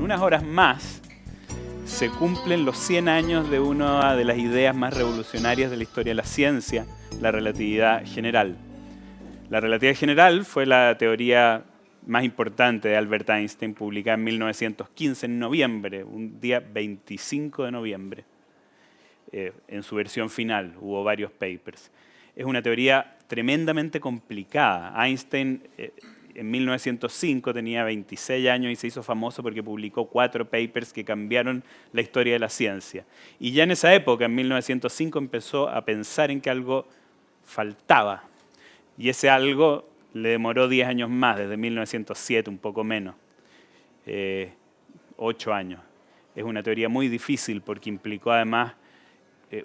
unas horas más se cumplen los 100 años de una de las ideas más revolucionarias de la historia de la ciencia, la relatividad general. La relatividad general fue la teoría más importante de Albert Einstein, publicada en 1915, en noviembre, un día 25 de noviembre. En su versión final, hubo varios papers. Es una teoría tremendamente complicada. Einstein en 1905 tenía 26 años y se hizo famoso porque publicó 4 papers que cambiaron la historia de la ciencia. Y ya en esa época, en 1905, empezó a pensar en que algo faltaba. Y ese algo le demoró 10 años más, desde 1907, un poco menos. 8 años. Es una teoría muy difícil porque implicó además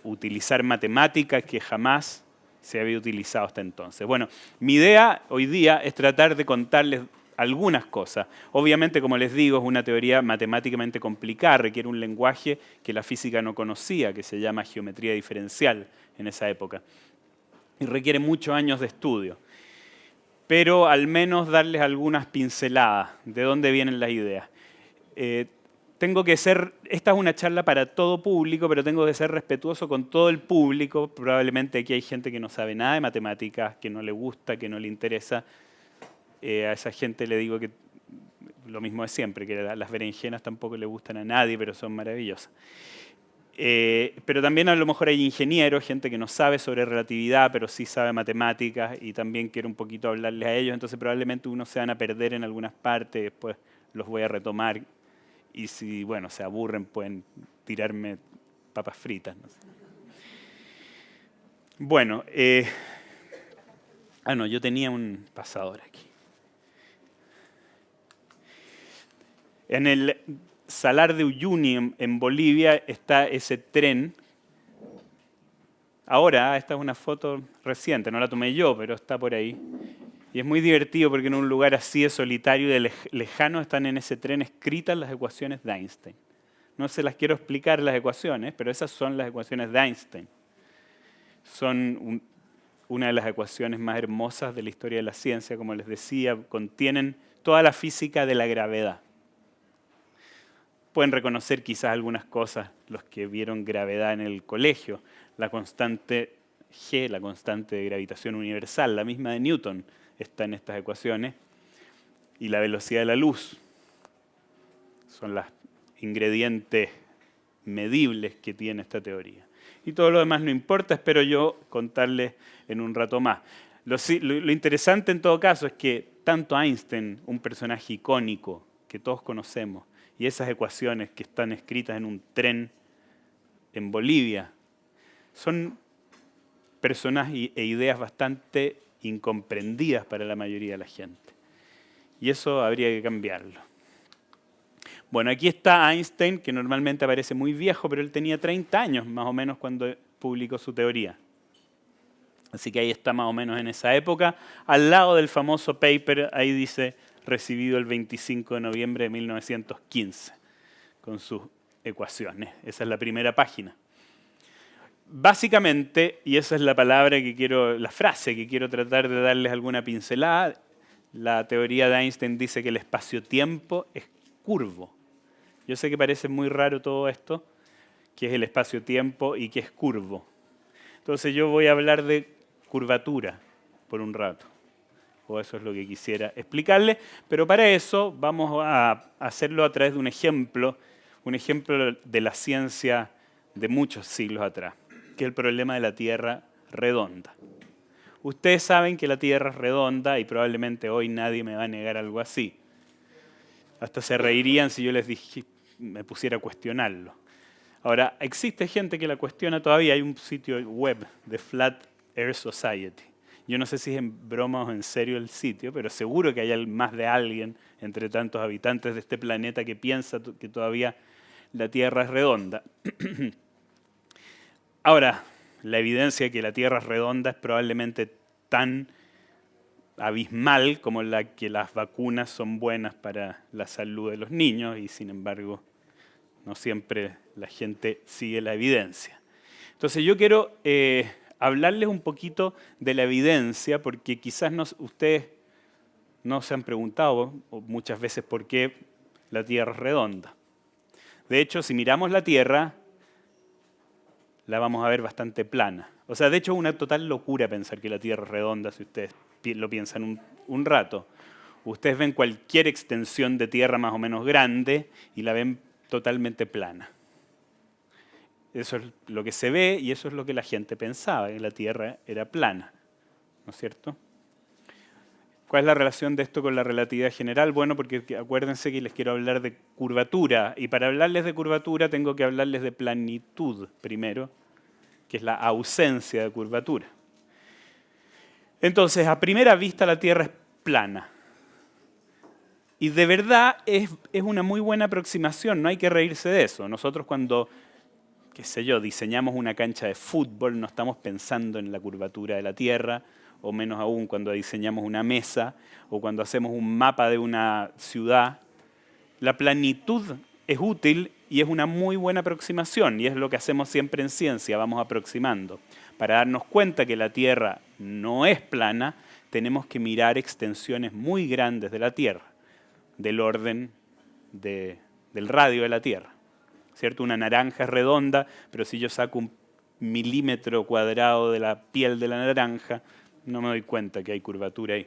utilizar matemáticas que jamás se había utilizado hasta entonces. Bueno, mi idea hoy día es tratar de contarles algunas cosas. Obviamente, como les digo, es una teoría matemáticamente complicada, requiere un lenguaje que la física no conocía, que se llama geometría diferencial en esa época. Y requiere muchos años de estudio. Pero al menos darles algunas pinceladas de dónde vienen las ideas. Esta es una charla para todo público, pero tengo que ser respetuoso con todo el público. Probablemente aquí hay gente que no sabe nada de matemáticas, que no le gusta, que no le interesa. A esa gente le digo que lo mismo de siempre, que las berenjenas tampoco le gustan a nadie, pero son maravillosas. Pero también a lo mejor hay ingenieros, gente que no sabe sobre relatividad, pero sí sabe matemáticas, y también quiero un poquito hablarles a ellos. Entonces probablemente unos se van a perder en algunas partes, después los voy a retomar. Y si, bueno, se aburren, pueden tirarme papas fritas. No sé. Bueno, no, yo tenía un pasador aquí. En el Salar de Uyuni, en Bolivia, está ese tren. Ahora, esta es una foto reciente, no la tomé yo, pero está por ahí. Y es muy divertido porque en un lugar así de solitario y de lejano están en ese tren escritas las ecuaciones de Einstein. No se las quiero explicar las ecuaciones, pero esas son las ecuaciones de Einstein. Son una de las ecuaciones más hermosas de la historia de la ciencia, como les decía, contienen toda la física de la gravedad. Pueden reconocer quizás algunas cosas los que vieron gravedad en el colegio, la constante G, la constante de gravitación universal, la misma de Newton, está en estas ecuaciones, y la velocidad de la luz. Son los ingredientes medibles que tiene esta teoría. Y todo lo demás no importa, espero yo contarles en un rato más. Lo interesante en todo caso es que tanto Einstein, un personaje icónico que todos conocemos, y esas ecuaciones que están escritas en un tren en Bolivia, son personas e ideas bastante incomprendidas para la mayoría de la gente. Y eso habría que cambiarlo. Bueno, aquí está Einstein, que normalmente aparece muy viejo, pero él tenía 30 años más o menos cuando publicó su teoría. Así que ahí está más o menos en esa época. Al lado del famoso paper, ahí dice, recibido el 25 de noviembre de 1915, con sus ecuaciones. Esa es la primera página. Básicamente, y esa es la frase que quiero tratar de darles alguna pincelada, la teoría de Einstein dice que el espacio-tiempo es curvo. Yo sé que parece muy raro todo esto, que es el espacio-tiempo y que es curvo. Entonces yo voy a hablar de curvatura por un rato, o eso es lo que quisiera explicarles, pero para eso vamos a hacerlo a través de un ejemplo de la ciencia de muchos siglos atrás, que es el problema de la Tierra redonda. Ustedes saben que la Tierra es redonda y probablemente hoy nadie me va a negar algo así. Hasta se reirían si yo les me pusiera a cuestionarlo. Ahora, existe gente que la cuestiona todavía. Hay un sitio web de Flat Earth Society. Yo no sé si es en broma o en serio el sitio, pero seguro que hay más de alguien entre tantos habitantes de este planeta que piensa que todavía la Tierra es redonda. Ahora, la evidencia de que la Tierra es redonda es probablemente tan abismal como la que las vacunas son buenas para la salud de los niños y sin embargo no siempre la gente sigue la evidencia. Entonces yo quiero hablarles un poquito de la evidencia porque quizás ustedes no se han preguntado muchas veces por qué la Tierra es redonda. De hecho, si miramos la Tierra, la vamos a ver bastante plana. O sea, de hecho es una total locura pensar que la Tierra es redonda si ustedes lo piensan un rato. Ustedes ven cualquier extensión de tierra más o menos grande y la ven totalmente plana. Eso es lo que se ve y eso es lo que la gente pensaba, que la Tierra era plana, ¿no es cierto? ¿Cuál es la relación de esto con la relatividad general? Bueno, porque acuérdense que les quiero hablar de curvatura y para hablarles de curvatura tengo que hablarles de planitud primero, que es la ausencia de curvatura. Entonces, a primera vista la Tierra es plana. Y de verdad es una muy buena aproximación, no hay que reírse de eso. Nosotros cuando, qué sé yo, diseñamos una cancha de fútbol no estamos pensando en la curvatura de la Tierra, o menos aún cuando diseñamos una mesa o cuando hacemos un mapa de una ciudad. La planitud es útil y es una muy buena aproximación y es lo que hacemos siempre en ciencia, vamos aproximando. Para darnos cuenta que la Tierra no es plana, tenemos que mirar extensiones muy grandes de la Tierra, del orden del radio de la Tierra. ¿Cierto? Una naranja es redonda, pero si yo saco un milímetro cuadrado de la piel de la naranja, no me doy cuenta que hay curvatura ahí.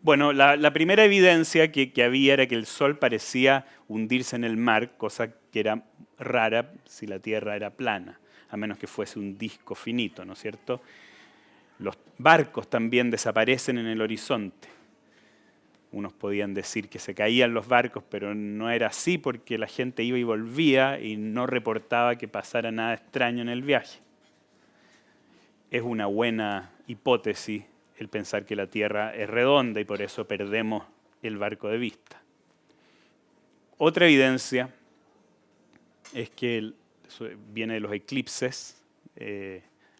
Bueno, la primera evidencia que había era que el Sol parecía hundirse en el mar, cosa que era rara si la Tierra era plana, a menos que fuese un disco finito, ¿no es cierto? Los barcos también desaparecen en el horizonte. Unos podían decir que se caían los barcos, pero no era así porque la gente iba y volvía y no reportaba que pasara nada extraño en el viaje. Es una buena hipótesis el pensar que la Tierra es redonda y por eso perdemos el barco de vista. Otra evidencia es que viene de los eclipses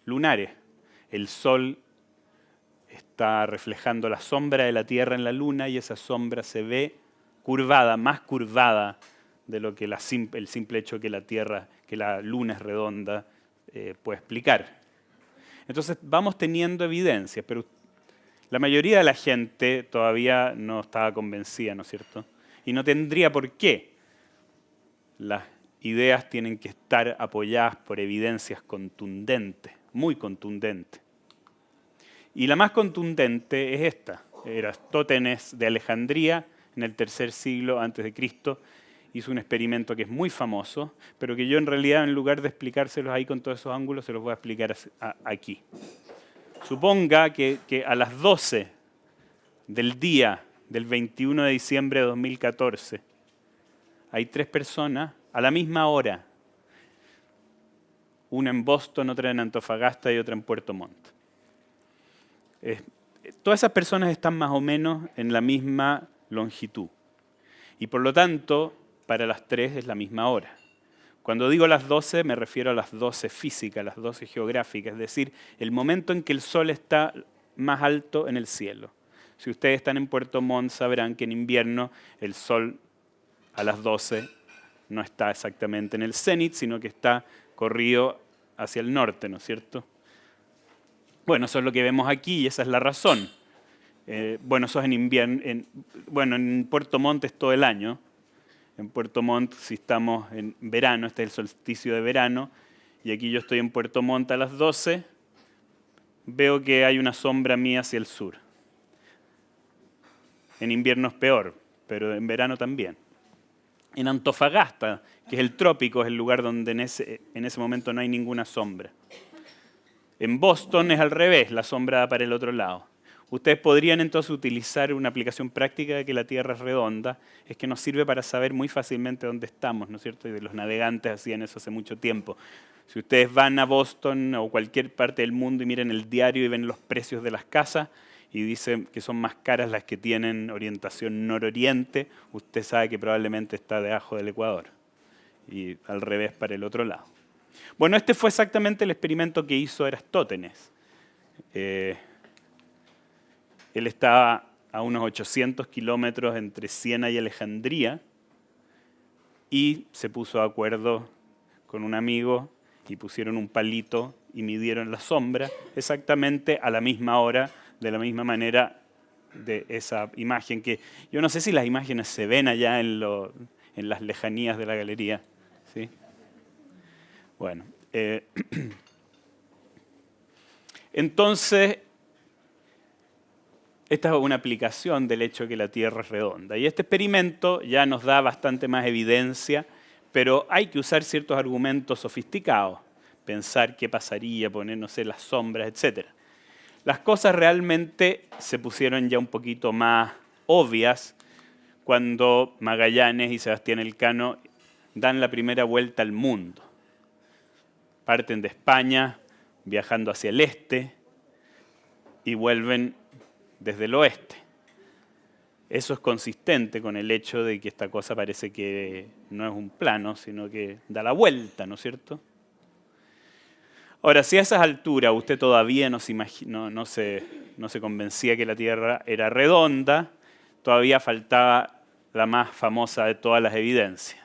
lunares. El Sol está reflejando la sombra de la Tierra en la Luna y esa sombra se ve curvada, más curvada de lo que el simple hecho que la Luna es redonda puede explicar. Entonces vamos teniendo evidencias, pero la mayoría de la gente todavía no estaba convencida, ¿no es cierto? Y no tendría por qué. Las ideas tienen que estar apoyadas por evidencias contundentes, muy contundentes. Y la más contundente es esta. Eratóstenes de Alejandría, en el tercer siglo antes de Cristo, hizo un experimento que es muy famoso, pero que yo en realidad, en lugar de explicárselos ahí con todos esos ángulos, se los voy a explicar aquí. Suponga que a las 12 del día del 21 de diciembre de 2014 hay 3 personas a la misma hora, una en Boston, otra en Antofagasta y otra en Puerto Montt. Todas esas personas están más o menos en la misma longitud y por lo tanto para las 3 es la misma hora. Cuando digo las 12 me refiero a las 12 físicas, las 12 geográficas, es decir, el momento en que el Sol está más alto en el cielo. Si ustedes están en Puerto Montt sabrán que en invierno el Sol a las 12 no está exactamente en el cenit, sino que está corrido hacia el norte, ¿no es cierto? Bueno, eso es lo que vemos aquí y esa es la razón. Bueno, eso es en invierno. En Puerto Montt es todo el año. En Puerto Montt, si estamos en verano, este es el solsticio de verano, y aquí yo estoy en Puerto Montt a las 12, veo que hay una sombra mía hacia el sur. En invierno es peor, pero en verano también. En Antofagasta, que es el trópico, es el lugar donde en ese momento no hay ninguna sombra. En Boston es al revés, la sombra da para el otro lado. Ustedes podrían entonces utilizar una aplicación práctica de que la Tierra es redonda, es que nos sirve para saber muy fácilmente dónde estamos, ¿no es cierto? Y los navegantes hacían eso hace mucho tiempo. Si ustedes van a Boston o cualquier parte del mundo y miran el diario y ven los precios de las casas y dicen que son más caras las que tienen orientación nororiente, usted sabe que probablemente está debajo del Ecuador y al revés para el otro lado. Bueno, este fue exactamente el experimento que hizo Eratóstenes. Él estaba a unos 800 kilómetros entre Siena y Alejandría y se puso de acuerdo con un amigo y pusieron un palito y midieron la sombra exactamente a la misma hora, de la misma manera de esa imagen, que yo no sé si las imágenes se ven allá en las lejanías de la galería. ¿Sí? Bueno, entonces, esta es una aplicación del hecho de que la Tierra es redonda. Y este experimento ya nos da bastante más evidencia, pero hay que usar ciertos argumentos sofisticados. Pensar qué pasaría, poner, no sé, las sombras, etc. Las cosas realmente se pusieron ya un poquito más obvias cuando Magallanes y Sebastián Elcano dan la primera vuelta al mundo. Parten de España, viajando hacia el este, y vuelven desde el oeste. Eso es consistente con el hecho de que esta cosa parece que no es un plano, sino que da la vuelta, ¿no es cierto? Ahora, si a esas alturas usted todavía no se convencía que la Tierra era redonda, todavía faltaba la más famosa de todas las evidencias.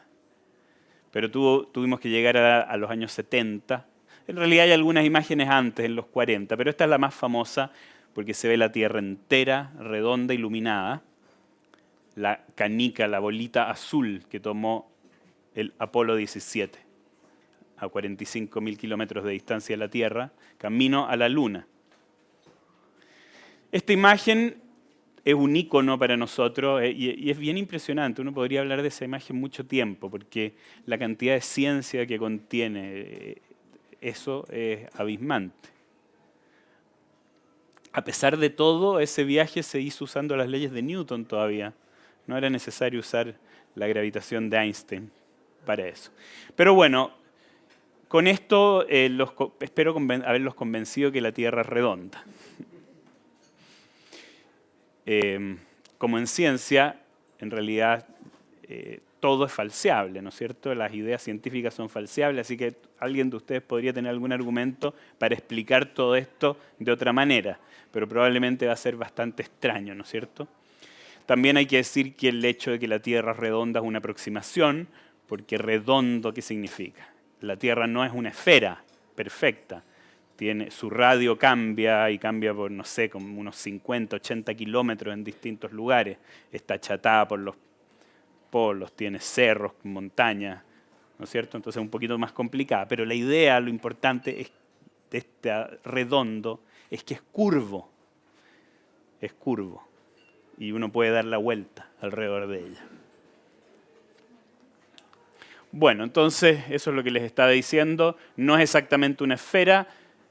Pero tuvimos que llegar a los años 70. En realidad hay algunas imágenes antes, en los 40, pero esta es la más famosa porque se ve la Tierra entera, redonda, iluminada. La canica, la bolita azul que tomó el Apolo 17 a 45.000 kilómetros de distancia de la Tierra, camino a la Luna. Esta imagen es un ícono para nosotros y es bien impresionante. Uno podría hablar de esa imagen mucho tiempo porque la cantidad de ciencia que contiene, eso es abismante. A pesar de todo, ese viaje se hizo usando las leyes de Newton todavía. No era necesario usar la gravitación de Einstein para eso. Pero bueno, con esto espero haberlos convencido que la Tierra es redonda. Como en ciencia, en realidad todo es falseable, ¿no es cierto? Las ideas científicas son falseables, así que alguien de ustedes podría tener algún argumento para explicar todo esto de otra manera, pero probablemente va a ser bastante extraño, ¿no es cierto? También hay que decir que el hecho de que la Tierra es redonda es una aproximación, porque redondo, ¿qué significa? La Tierra no es una esfera perfecta. Su radio cambia y cambia por, no sé, como unos 50, 80 kilómetros en distintos lugares. Está achatada por los polos, tiene cerros, montañas, ¿no es cierto? Entonces es un poquito más complicada. Pero la idea, lo importante de este redondo es que es curvo. Es curvo. Y uno puede dar la vuelta alrededor de ella. Bueno, entonces eso es lo que les estaba diciendo. No es exactamente una esfera,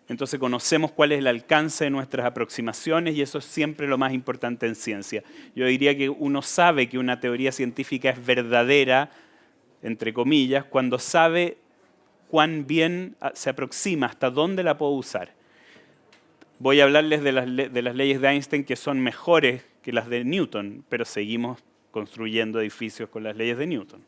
entonces conocemos cuál es el alcance de nuestras aproximaciones y eso es siempre lo más importante en ciencia. Yo diría que uno sabe que una teoría científica es verdadera, entre comillas, cuando sabe cuán bien se aproxima, hasta dónde la puedo usar. Voy a hablarles de las leyes de Einstein que son mejores que las de Newton, pero seguimos construyendo edificios con las leyes de Newton.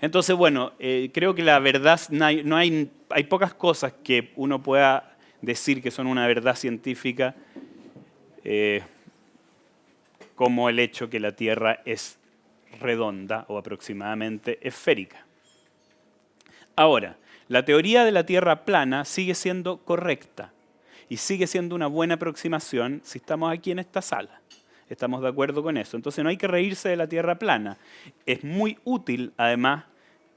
Entonces, bueno, creo que la verdad, hay pocas cosas que uno pueda decir que son una verdad científica, como el hecho que la Tierra es redonda o aproximadamente esférica. Ahora, la teoría de la Tierra plana sigue siendo correcta y sigue siendo una buena aproximación si estamos aquí en esta sala. Estamos de acuerdo con eso. Entonces no hay que reírse de la Tierra plana. Es muy útil, además,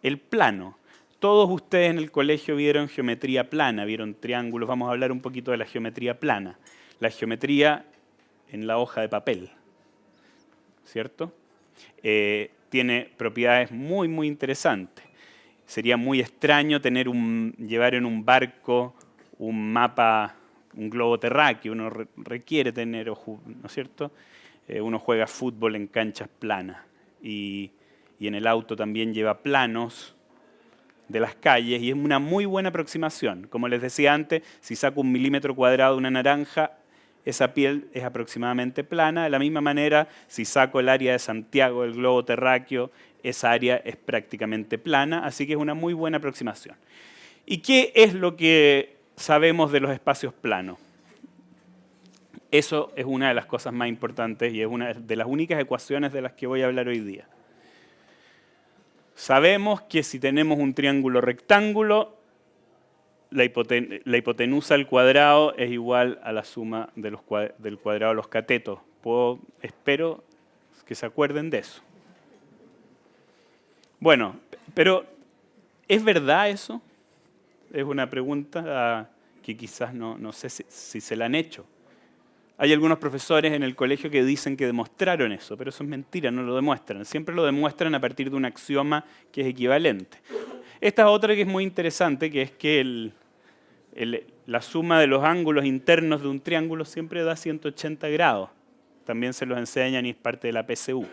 el plano. Todos ustedes en el colegio vieron geometría plana, vieron triángulos. Vamos a hablar un poquito de la geometría plana. La geometría en la hoja de papel, ¿cierto? Tiene propiedades muy, muy interesantes. Sería muy extraño llevar en un barco un mapa, un globo terráqueo. Uno requiere tener, ¿no es cierto? Uno juega fútbol en canchas planas y en el auto también lleva planos de las calles y es una muy buena aproximación. Como les decía antes, si saco 1 milímetro cuadrado de una naranja, esa piel es aproximadamente plana. De la misma manera, si saco el área de Santiago del globo terráqueo, esa área es prácticamente plana, así que es una muy buena aproximación. ¿Y qué es lo que sabemos de los espacios planos? Eso es una de las cosas más importantes y es una de las únicas ecuaciones de las que voy a hablar hoy día. Sabemos que si tenemos un triángulo rectángulo, la hipotenusa al cuadrado es igual a la suma de del cuadrado de los catetos. Espero que se acuerden de eso. Bueno, pero ¿es verdad eso? Es una pregunta que quizás no sé si se la han hecho. Hay algunos profesores en el colegio que dicen que demostraron eso, pero eso es mentira, no lo demuestran. Siempre lo demuestran a partir de un axioma que es equivalente. Esta es otra que es muy interesante, que es que la suma de los ángulos internos de un triángulo siempre da 180 grados. También se los enseñan y es parte de la PSU.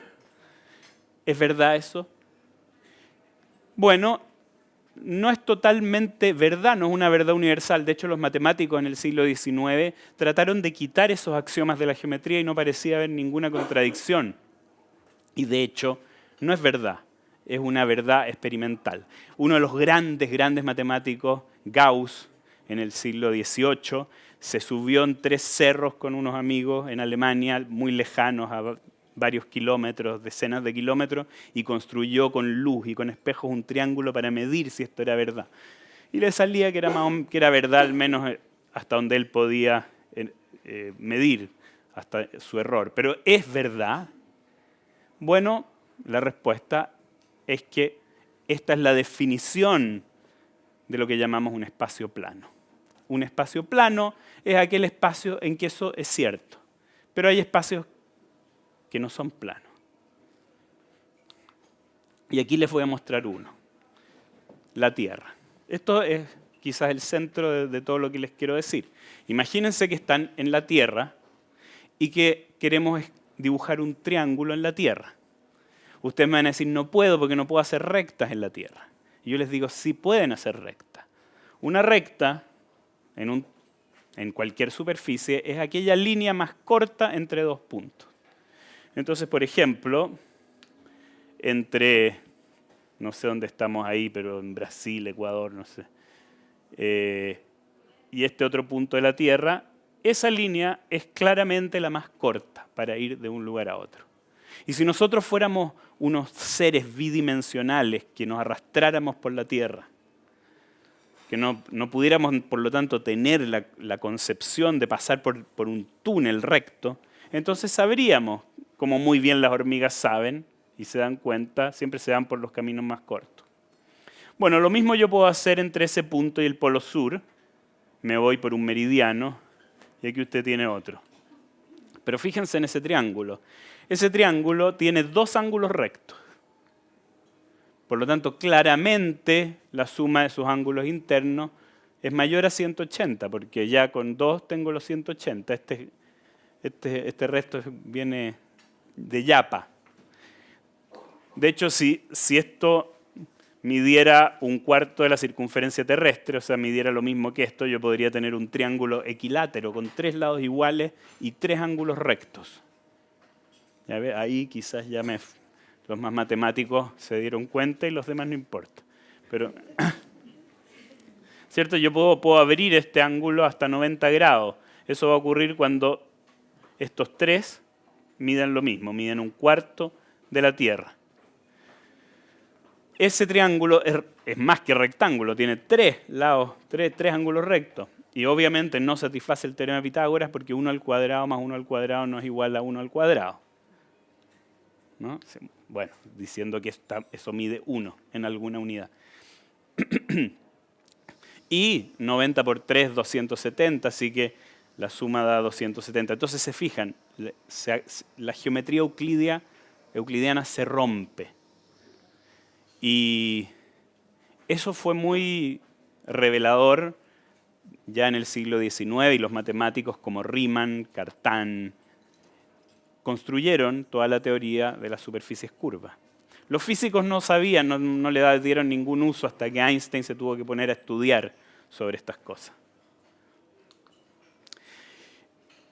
¿Es verdad eso? Bueno, no es totalmente verdad, no es una verdad universal. De hecho, los matemáticos en el siglo XIX trataron de quitar esos axiomas de la geometría y no parecía haber ninguna contradicción. Y de hecho, no es verdad, es una verdad experimental. Uno de los grandes matemáticos, Gauss, en el siglo XVIII, se subió en 3 cerros con unos amigos en Alemania, muy lejanos, a varios kilómetros, decenas de kilómetros, y construyó con luz y con espejos un triángulo para medir si esto era verdad. Y le salía que era verdad, al menos hasta donde él podía medir, hasta su error. Pero ¿es verdad? Bueno, la respuesta es que esta es la definición de lo que llamamos un espacio plano. Un espacio plano es aquel espacio en que eso es cierto, pero hay espacios que no son planos. Y aquí les voy a mostrar uno, la Tierra. Esto es quizás el centro de todo lo que les quiero decir. Imagínense que están en la Tierra y que queremos dibujar un triángulo en la Tierra. Ustedes me van a decir, no puedo porque no puedo hacer rectas en la Tierra. Y yo les digo, sí pueden hacer rectas. Una recta en cualquier superficie es aquella línea más corta entre 2 puntos. Entonces, por ejemplo, no sé dónde estamos ahí, pero en Brasil, Ecuador, no sé, y este otro punto de la Tierra, esa línea es claramente la más corta para ir de un lugar a otro. Y si nosotros fuéramos unos seres bidimensionales que nos arrastráramos por la Tierra, que no pudiéramos, por lo tanto, tener la concepción de pasar por un túnel recto, entonces sabríamos, como muy bien las hormigas saben y se dan cuenta, siempre se dan por los caminos más cortos. Bueno, lo mismo yo puedo hacer entre ese punto y el polo sur. Me voy por un meridiano y aquí usted tiene otro. Pero fíjense en ese triángulo. Ese triángulo tiene 2 ángulos rectos. Por lo tanto, claramente la suma de sus ángulos internos es mayor a 180, porque ya con 2 tengo los 180. Este resto viene de yapa. De hecho, si esto midiera 1/4 de la circunferencia terrestre, o sea, midiera lo mismo que esto, yo podría tener un triángulo equilátero con 3 lados iguales y 3 ángulos rectos. ¿Ya ve? Ahí quizás los más matemáticos se dieron cuenta y los demás no importa. Pero, ¿cierto? Yo puedo abrir este ángulo hasta 90 grados. Eso va a ocurrir cuando estos 3 midan lo mismo, miden 1/4 de la Tierra. Ese triángulo es más que rectángulo, tiene 3 lados, 3 ángulos rectos. Y obviamente no satisface el teorema de Pitágoras porque 1 al cuadrado más 1 al cuadrado no es igual a 1 al cuadrado. ¿No? Bueno, diciendo que eso mide 1 en alguna unidad. Y 90 por 3, 270, así que la suma da 270. Entonces se fijan, la geometría euclidiana se rompe. Y eso fue muy revelador ya en el siglo XIX y los matemáticos como Riemann, Cartan, construyeron toda la teoría de las superficies curvas. Los físicos no sabían, no le dieron ningún uso hasta que Einstein se tuvo que poner a estudiar sobre estas cosas.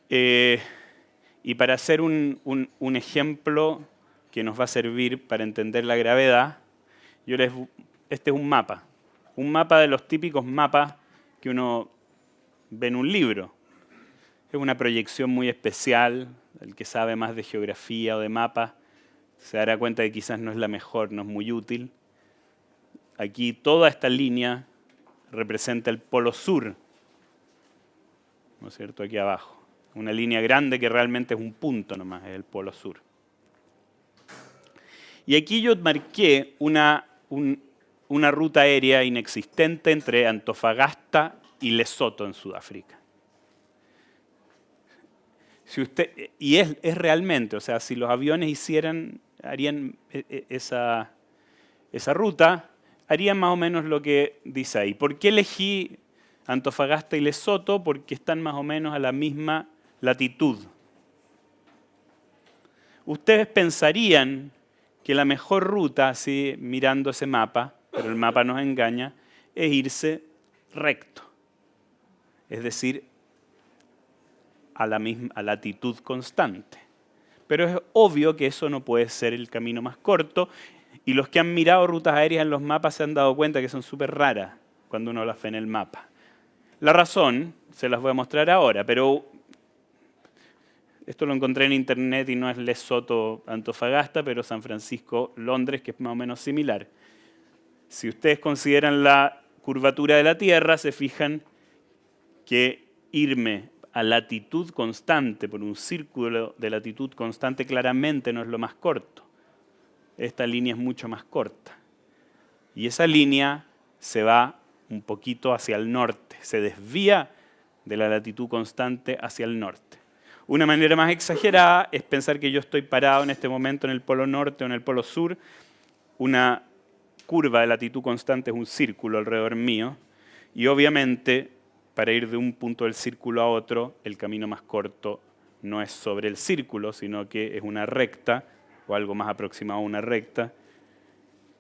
Y para hacer un ejemplo que nos va a servir para entender la gravedad, este es un mapa de los típicos mapas que uno ve en un libro. Es una proyección muy especial, el que sabe más de geografía o de mapas se dará cuenta de que quizás no es la mejor, no es muy útil. Aquí toda esta línea representa el polo sur, ¿no es cierto? Aquí abajo. Una línea grande que realmente es un punto nomás, es el polo sur. Y aquí yo marqué una ruta aérea inexistente entre Antofagasta y Lesoto en Sudáfrica. Y es realmente, o sea, si los aviones harían esa ruta, harían más o menos lo que dice ahí. ¿Por qué elegí Antofagasta y Lesoto? Porque están más o menos a la misma latitud. Ustedes pensarían que la mejor ruta, así mirando ese mapa, pero el mapa nos engaña, es irse recto. Es decir, a la misma latitud constante. Pero es obvio que eso no puede ser el camino más corto, y los que han mirado rutas aéreas en los mapas se han dado cuenta que son súper raras cuando uno las ve en el mapa. La razón se las voy a mostrar ahora, pero esto lo encontré en internet y no es Lesoto Antofagasta, pero San Francisco Londres, que es más o menos similar. Si ustedes consideran la curvatura de la Tierra, se fijan que irme a latitud constante por un círculo de latitud constante claramente no es lo más corto. Esta línea es mucho más corta. Y esa línea se va un poquito hacia el norte, se desvía de la latitud constante hacia el norte. Una manera más exagerada es pensar que yo estoy parado en este momento en el polo norte o en el polo sur. Una curva de latitud constante es un círculo alrededor mío. Y obviamente, para ir de un punto del círculo a otro, el camino más corto no es sobre el círculo, sino que es una recta, o algo más aproximado a una recta,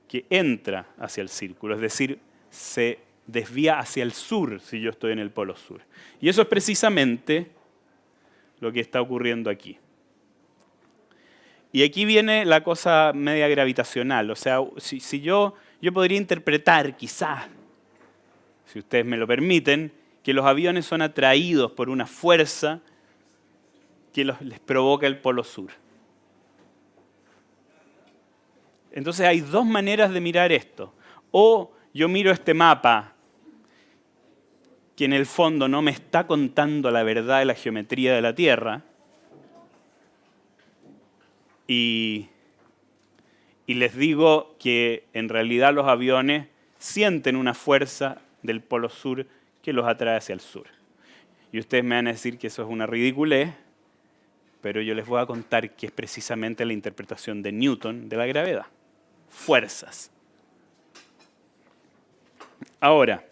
que entra hacia el círculo. Es decir, se desvía hacia el sur si yo estoy en el polo sur. Y eso es precisamente lo que está ocurriendo aquí. Y aquí viene la cosa media gravitacional. O sea, si yo podría interpretar, quizás, si ustedes me lo permiten, que los aviones son atraídos por una fuerza que les provoca el polo sur. Entonces hay dos maneras de mirar esto. O yo miro este mapa que en el fondo no me está contando la verdad de la geometría de la Tierra y les digo que en realidad los aviones sienten una fuerza del polo sur que los atrae hacia el sur. Y ustedes me van a decir que eso es una ridiculez, pero yo les voy a contar que es precisamente la interpretación de Newton de la gravedad. Fuerzas. Ahora,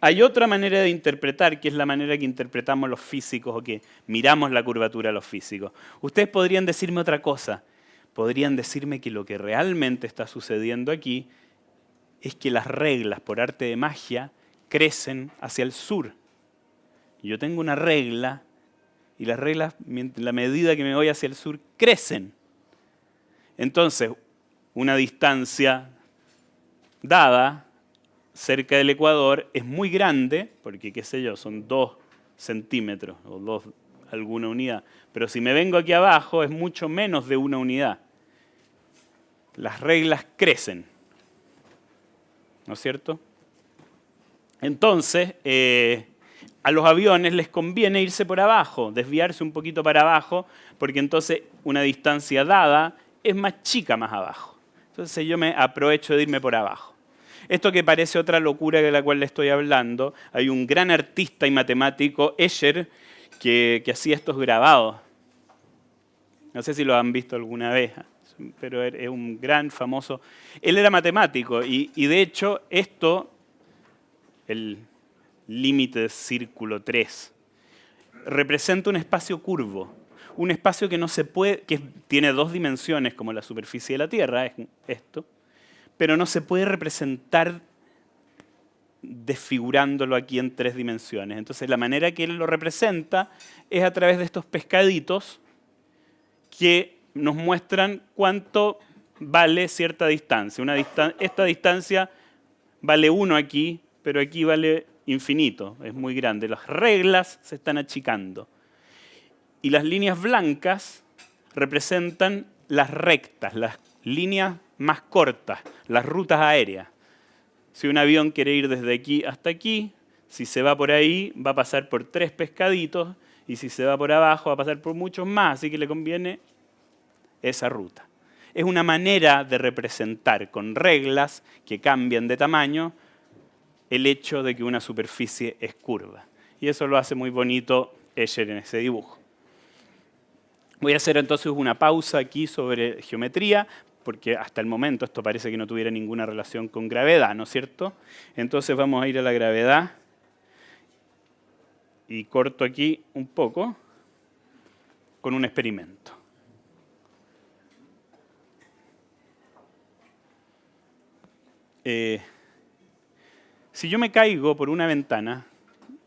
hay otra manera de interpretar, que es la manera que interpretamos los físicos o que miramos la curvatura de los físicos. Ustedes podrían decirme otra cosa. Podrían decirme que lo que realmente está sucediendo aquí es que las reglas, por arte de magia, crecen hacia el sur. Yo tengo una regla y las reglas, en la medida que me voy hacia el sur, crecen. Entonces, una distancia dada cerca del ecuador es muy grande, porque qué sé yo, son 2 centímetros o alguna unidad. Pero si me vengo aquí abajo es mucho menos de 1 unidad. Las reglas crecen, ¿no es cierto? Entonces, a los aviones les conviene irse por abajo, desviarse un poquito para abajo, porque entonces una distancia dada es más chica más abajo. Entonces yo me aprovecho de irme por abajo. Esto que parece otra locura de la cual le estoy hablando, hay un gran artista y matemático, Escher, que hacía estos grabados. No sé si lo han visto alguna vez, pero es un gran famoso. Él era matemático y de hecho esto, el límite de círculo 3, representa un espacio curvo. Un espacio que no se puede, que tiene 2 dimensiones como la superficie de la Tierra, es esto, pero no se puede representar desfigurándolo aquí en 3 dimensiones. Entonces la manera que él lo representa es a través de estos pescaditos que nos muestran cuánto vale cierta distancia. Esta distancia vale 1 aquí, pero aquí vale infinito, es muy grande. Las reglas se están achicando. Y las líneas blancas representan las rectas, las líneas más cortas, las rutas aéreas. Si un avión quiere ir desde aquí hasta aquí, si se va por ahí, va a pasar por 3 pescaditos, y si se va por abajo, va a pasar por muchos más, así que le conviene esa ruta. Es una manera de representar con reglas que cambian de tamaño el hecho de que una superficie es curva. Y eso lo hace muy bonito Escher en ese dibujo. Voy a hacer entonces una pausa aquí sobre geometría, porque hasta el momento esto parece que no tuviera ninguna relación con gravedad, ¿no es cierto? Entonces vamos a ir a la gravedad y corto aquí un poco con un experimento. Si yo me caigo por una ventana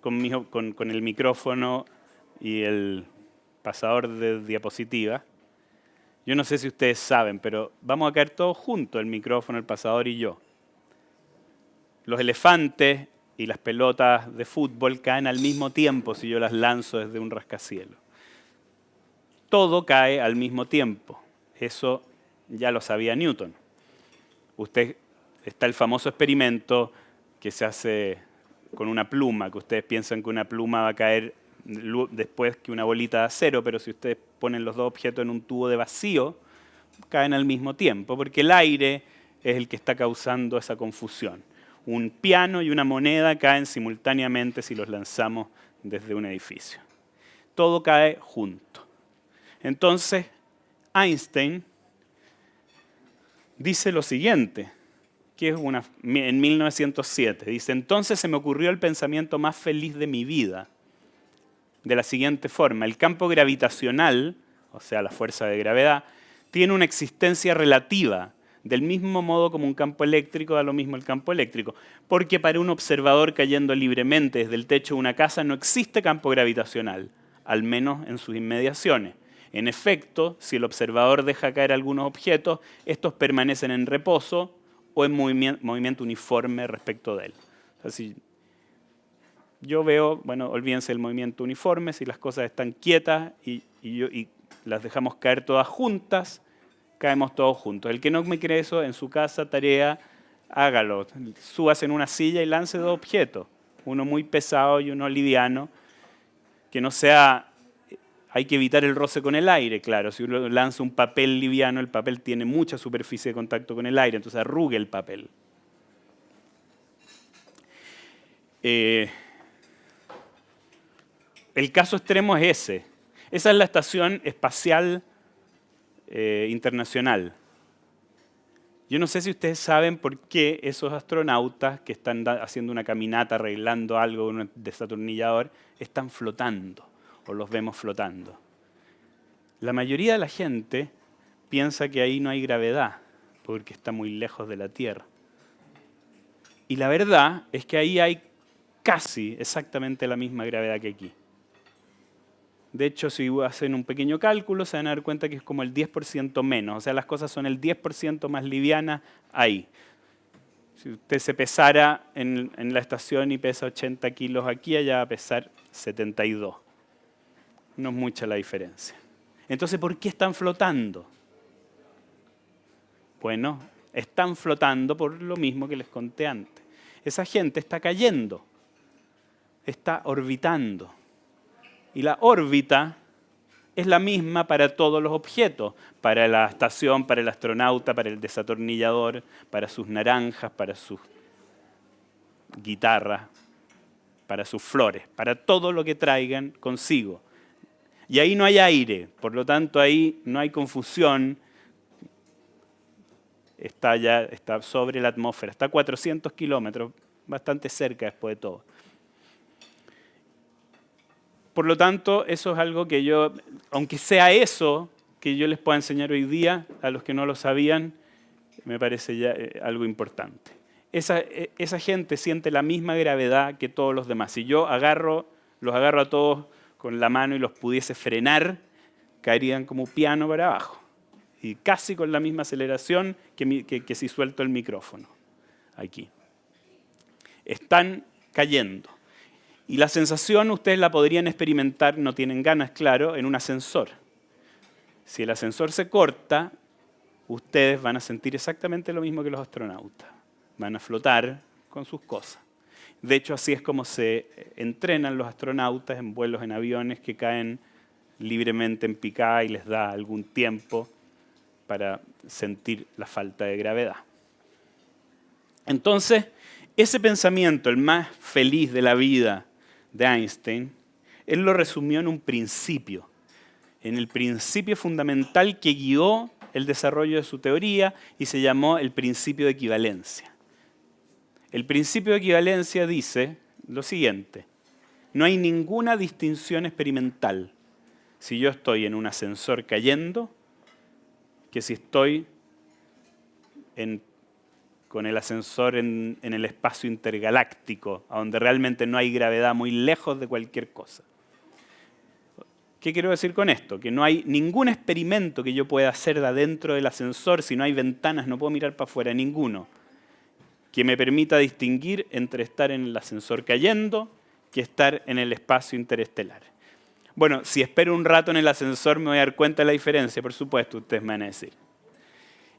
con el micrófono y el pasador de diapositiva, yo no sé si ustedes saben, pero vamos a caer todos juntos, el micrófono, el pasador y yo. Los elefantes y las pelotas de fútbol caen al mismo tiempo si yo las lanzo desde un rascacielos. Todo cae al mismo tiempo. Eso ya lo sabía Newton. Está el famoso experimento que se hace con una pluma, que ustedes piensan que una pluma va a caer después que una bolita de acero, pero si ustedes ponen los dos objetos en un tubo de vacío, caen al mismo tiempo, porque el aire es el que está causando esa confusión. Un piano y una moneda caen simultáneamente si los lanzamos desde un edificio. Todo cae junto. Entonces, Einstein dice lo siguiente, que es en 1907. Dice, entonces se me ocurrió el pensamiento más feliz de mi vida, de la siguiente forma. El campo gravitacional, o sea, la fuerza de gravedad, tiene una existencia relativa, del mismo modo como un campo eléctrico da lo mismo el campo eléctrico. Porque para un observador cayendo libremente desde el techo de una casa no existe campo gravitacional, al menos en sus inmediaciones. En efecto, si el observador deja caer algunos objetos, estos permanecen en reposo o en movimiento uniforme respecto de él. O sea, si yo veo, bueno, olvídense del movimiento uniforme, si las cosas están quietas y las dejamos caer todas juntas, caemos todos juntos. El que no me cree eso, en su casa, tarea, hágalo. Súbase en una silla y lance dos objetos, uno muy pesado y uno liviano, que no sea... Hay que evitar el roce con el aire, claro. Si uno lanza un papel liviano, el papel tiene mucha superficie de contacto con el aire, entonces arrugue el papel. El caso extremo es ese. Esa es la Estación Espacial Internacional. Yo no sé si ustedes saben por qué esos astronautas que están haciendo una caminata, arreglando algo con un desatornillador, están flotando. O los vemos flotando. La mayoría de la gente piensa que ahí no hay gravedad, porque está muy lejos de la Tierra. Y la verdad es que ahí hay casi exactamente la misma gravedad que aquí. De hecho, si hacen un pequeño cálculo, se van a dar cuenta que es como el 10% menos. O sea, las cosas son el 10% más livianas ahí. Si usted se pesara en la estación y pesa 80 kilos aquí, allá va a pesar 72. No es mucha la diferencia. Entonces, ¿por qué están flotando? Bueno, están flotando por lo mismo que les conté antes. Esa gente está cayendo, está orbitando. Y la órbita es la misma para todos los objetos, para la estación, para el astronauta, para el desatornillador, para sus naranjas, para sus guitarras, para sus flores, para todo lo que traigan consigo. Y ahí no hay aire, por lo tanto ahí no hay confusión, está sobre la atmósfera, está a 400 kilómetros, bastante cerca después de todo. Por lo tanto, eso es algo que yo, aunque sea eso, que yo les pueda enseñar hoy día, a los que no lo sabían, me parece ya algo importante. Esa gente siente la misma gravedad que todos los demás. Si yo los agarro a todos con la mano y los pudiese frenar, caerían como piano para abajo. Y casi con la misma aceleración que si suelto el micrófono. Aquí. Están cayendo. Y la sensación ustedes la podrían experimentar, no tienen ganas, claro, en un ascensor. Si el ascensor se corta, ustedes van a sentir exactamente lo mismo que los astronautas. Van a flotar con sus cosas. De hecho, así es como se entrenan los astronautas en vuelos en aviones que caen libremente en picada y les da algún tiempo para sentir la falta de gravedad. Entonces, ese pensamiento, el más feliz de la vida de Einstein, él lo resumió en un principio, en el principio fundamental que guió el desarrollo de su teoría y se llamó el principio de equivalencia. El principio de equivalencia dice lo siguiente: no hay ninguna distinción experimental si yo estoy en un ascensor cayendo que si estoy con el ascensor en el espacio intergaláctico, a donde realmente no hay gravedad, muy lejos de cualquier cosa. ¿Qué quiero decir con esto? Que no hay ningún experimento que yo pueda hacer de adentro del ascensor, si no hay ventanas, no puedo mirar para afuera, ninguno, que me permita distinguir entre estar en el ascensor cayendo que estar en el espacio interestelar. Bueno, si espero un rato en el ascensor me voy a dar cuenta de la diferencia, por supuesto, ustedes me van a decir.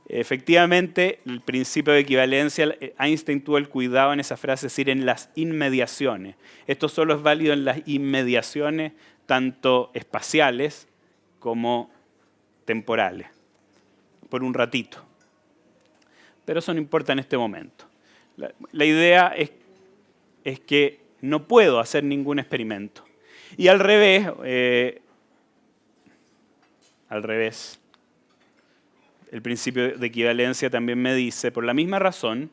Efectivamente, el principio de equivalencia, Einstein tuvo el cuidado en esa frase de decir en las inmediaciones. Esto solo es válido en las inmediaciones tanto espaciales como temporales, por un ratito. Pero eso no importa en este momento. La idea es que no puedo hacer ningún experimento. Y al revés, el principio de equivalencia también me dice, por la misma razón,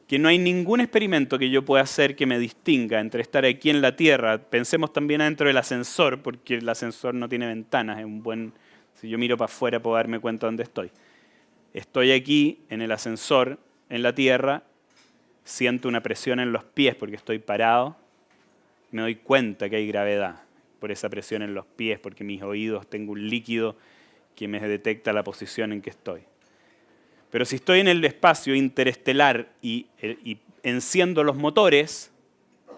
que no hay ningún experimento que yo pueda hacer que me distinga entre estar aquí en la Tierra. Pensemos también adentro del ascensor, porque el ascensor no tiene ventanas. Si yo miro para afuera puedo darme cuenta dónde estoy. Estoy aquí en el ascensor, en la Tierra, siento una presión en los pies porque estoy parado, me doy cuenta que hay gravedad por esa presión en los pies, porque mis oídos tengo un líquido que me detecta la posición en que estoy. Pero si estoy en el espacio interestelar y enciendo los motores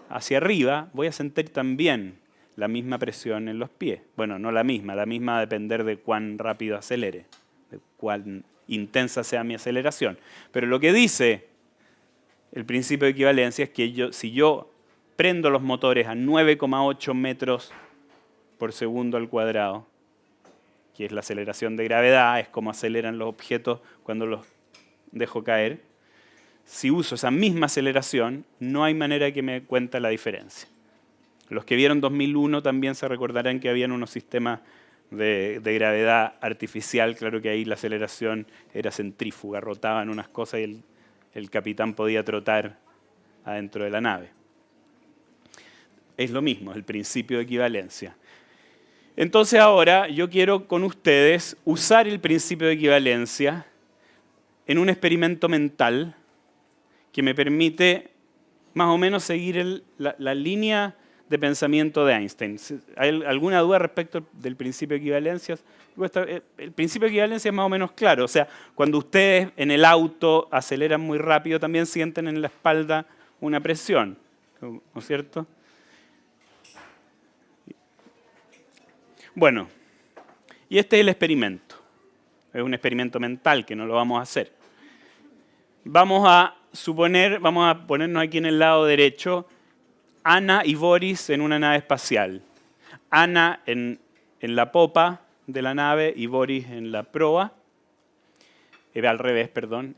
hacia arriba, voy a sentir también la misma presión en los pies. Bueno, no la misma va a depender de cuán rápido acelere, de cuán intensa sea mi aceleración. Pero lo que dice el principio de equivalencia es que si yo prendo los motores a 9,8 metros por segundo al cuadrado, que es la aceleración de gravedad, es como aceleran los objetos cuando los dejo caer. Si uso esa misma aceleración, no hay manera de que me cuente la diferencia. Los que vieron 2001 también se recordarán que habían unos sistemas de gravedad artificial. Claro que ahí la aceleración era centrífuga, rotaban unas cosas y el capitán podía trotar adentro de la nave. Es lo mismo, el principio de equivalencia. Entonces ahora yo quiero con ustedes usar el principio de equivalencia en un experimento mental que me permite más o menos seguir la línea de pensamiento de Einstein. ¿Hay alguna duda respecto del principio de equivalencia? El principio de equivalencia es más o menos claro. O sea, cuando ustedes en el auto aceleran muy rápido, también sienten en la espalda una presión, ¿no es cierto? Bueno, y este es el experimento. Es un experimento mental que no lo vamos a hacer. Vamos a ponernos aquí en el lado derecho, Ana y Boris en una nave espacial. Ana en la popa de la nave y Boris en la proa. Al revés, perdón.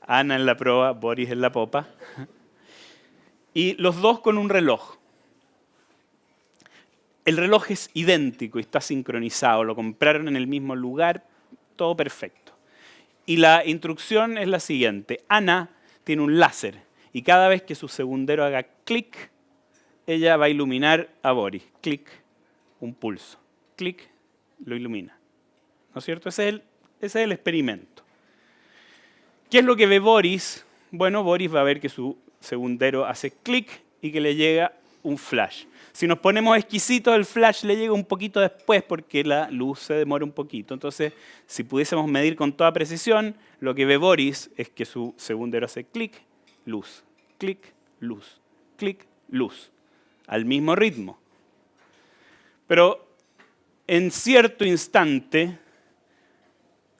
Ana en la proa, Boris en la popa. Y los dos con un reloj. El reloj es idéntico y está sincronizado, lo compraron en el mismo lugar, todo perfecto. Y la instrucción es la siguiente: Ana tiene un láser y cada vez que su segundero haga clic, ella va a iluminar a Boris. Clic, un pulso. Clic, lo ilumina. ¿No es cierto? Ese es el experimento. ¿Qué es lo que ve Boris? Bueno, Boris va a ver que su segundero hace clic y que le llega un flash. Si nos ponemos exquisitos, el flash le llega un poquito después porque la luz se demora un poquito. Entonces, si pudiésemos medir con toda precisión, lo que ve Boris es que su segundero hace clic, luz, clic, luz, clic, luz, al mismo ritmo. Pero en cierto instante,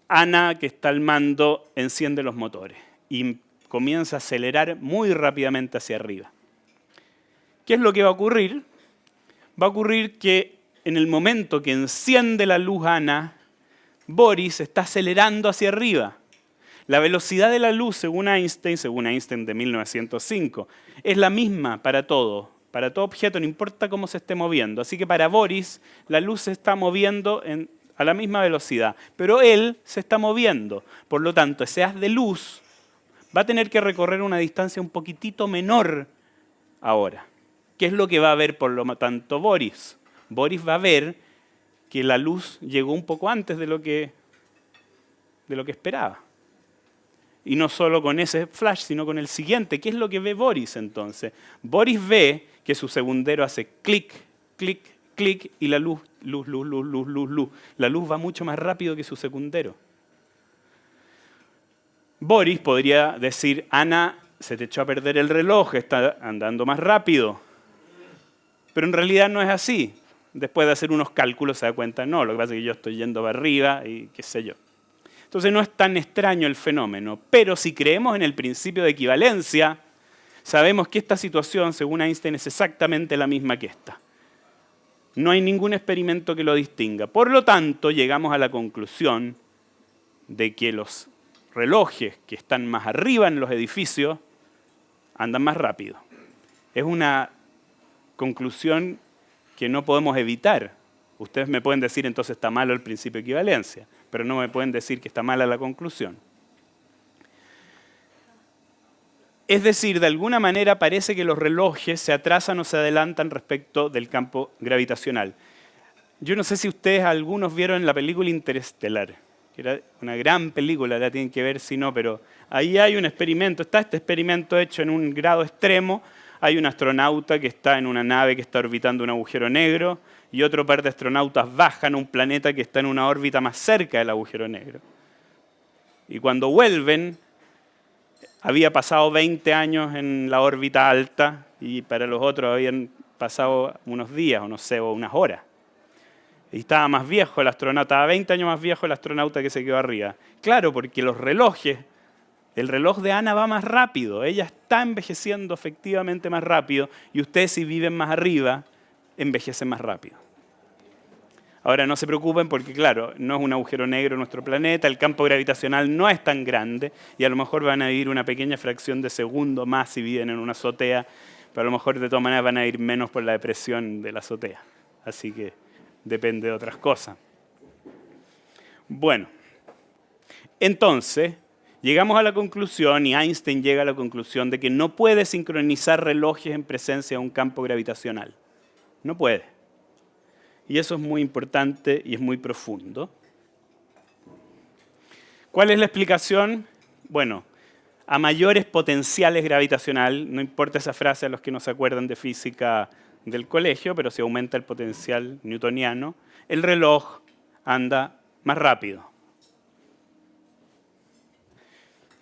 Ana, que está al mando, enciende los motores y comienza a acelerar muy rápidamente hacia arriba. ¿Qué es lo que va a ocurrir? Va a ocurrir que en el momento que enciende la luz Ana, Boris está acelerando hacia arriba. La velocidad de la luz, según Einstein de 1905, es la misma para todo objeto, no importa cómo se esté moviendo. Así que para Boris, la luz se está moviendo a la misma velocidad, pero él se está moviendo. Por lo tanto, ese haz de luz va a tener que recorrer una distancia un poquitito menor ahora. ¿Qué es lo que va a ver por lo tanto Boris? Boris va a ver que la luz llegó un poco antes de lo que esperaba. Y no solo con ese flash, sino con el siguiente. ¿Qué es lo que ve Boris entonces? Boris ve que su segundero hace clic, clic, clic y la luz. La luz va mucho más rápido que su segundero. Boris podría decir, Ana, se te echó a perder el reloj, está andando más rápido. Pero en realidad no es así. Después de hacer unos cálculos se da cuenta, no, lo que pasa es que yo estoy yendo para arriba y qué sé yo. Entonces no es tan extraño el fenómeno, pero si creemos en el principio de equivalencia, sabemos que esta situación, según Einstein, es exactamente la misma que esta. No hay ningún experimento que lo distinga. Por lo tanto, llegamos a la conclusión de que los relojes que están más arriba en los edificios andan más rápido. Es una conclusión que no podemos evitar. Ustedes me pueden decir entonces está malo el principio de equivalencia, pero no me pueden decir que está mala la conclusión. Es decir, de alguna manera parece que los relojes se atrasan o se adelantan respecto del campo gravitacional. Yo no sé si ustedes algunos vieron la película Interestelar, que era una gran película, la tienen que ver si no, pero ahí hay un experimento, está este experimento hecho en un grado extremo. Hay un astronauta que está en una nave que está orbitando un agujero negro y otro par de astronautas bajan a un planeta que está en una órbita más cerca del agujero negro. Y cuando vuelven, había pasado 20 años en la órbita alta y para los otros habían pasado unos días, o no sé, o unas horas. Y estaba más viejo el astronauta, estaba 20 años más viejo el astronauta que se quedó arriba. Claro, porque los relojes, el reloj de Ana va más rápido, ella está envejeciendo efectivamente más rápido y ustedes si viven más arriba, envejecen más rápido. Ahora no se preocupen porque claro, no es un agujero negro nuestro planeta, el campo gravitacional no es tan grande y a lo mejor van a vivir una pequeña fracción de segundo más si viven en una azotea, pero a lo mejor de todas maneras van a ir menos por la depresión de la azotea. Así que depende de otras cosas. Bueno, entonces llegamos a la conclusión, y Einstein llega a la conclusión, de que no puede sincronizar relojes en presencia de un campo gravitacional. No puede. Y eso es muy importante y es muy profundo. ¿Cuál es la explicación? Bueno, a mayores potenciales gravitacionales, no importa esa frase a los que no se acuerdan de física del colegio, pero si aumenta el potencial newtoniano, el reloj anda más rápido.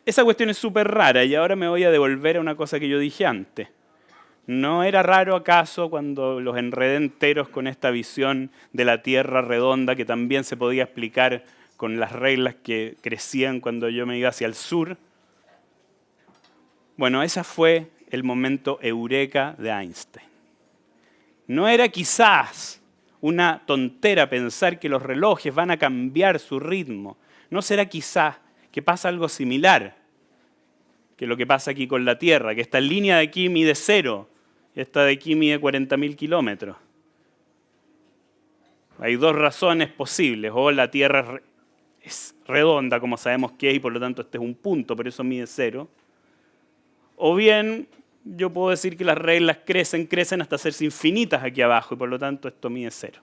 Esa cuestión es súper rara y ahora me voy a devolver a una cosa que yo dije antes. ¿No era raro acaso cuando los enredé enteros con esta visión de la Tierra redonda que también se podía explicar con las reglas que crecían cuando yo me iba hacia el sur? Bueno, ese fue el momento eureka de Einstein. No era quizás una tontera pensar que los relojes van a cambiar su ritmo. No será quizás que pasa algo similar que lo que pasa aquí con la Tierra, que esta línea de aquí mide 0, esta de aquí mide 40.000 kilómetros. Hay dos razones posibles, o la Tierra es redonda, como sabemos que es, y por lo tanto este es un punto, pero eso mide 0. O bien, yo puedo decir que las reglas crecen hasta hacerse infinitas aquí abajo, y por lo tanto esto mide 0.